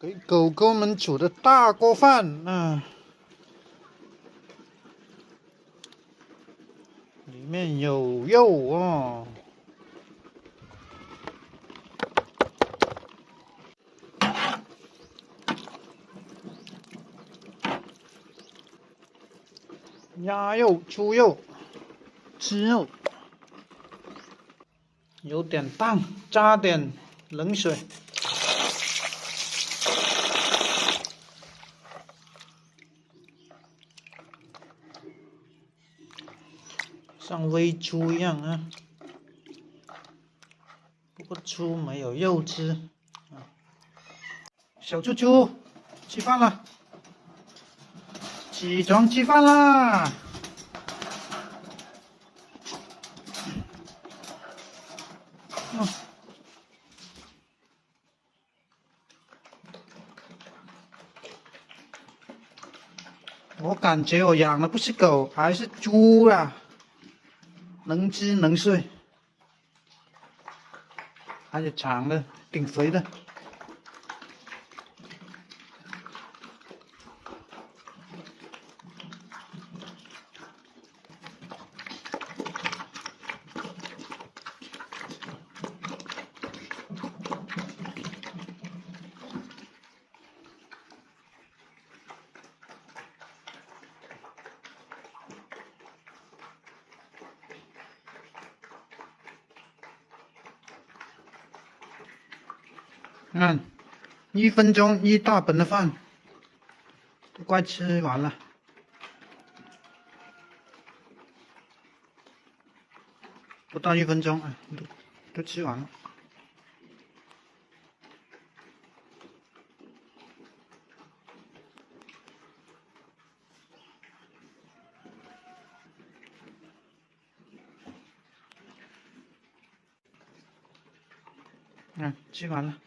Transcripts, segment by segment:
给狗狗们煮的大锅饭啊，里面有肉哦。鸭肉、猪肉、鸡肉，有点淡，加点冷水。像喂猪一样啊，不过猪没有肉吃啊。小猪猪，吃饭了，起床吃饭啦！我感觉我养的不是狗，还是猪啊，能吃能睡，而且长的，挺肥的。看，1分钟1大盆的饭，都快吃完了。不到1分钟啊，都吃完了。吃完了。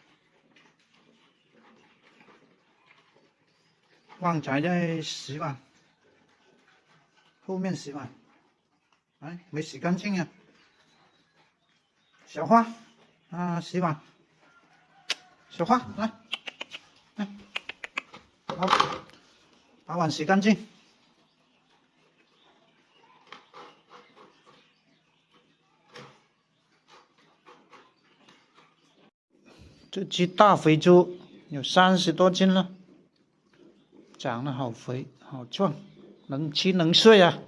旺仔在洗碗，后面洗碗，哎，没洗干净啊。小花，洗碗。小花，来，把碗洗干净。这只大肥猪有30多斤了，长得好肥好壮，能吃能睡啊。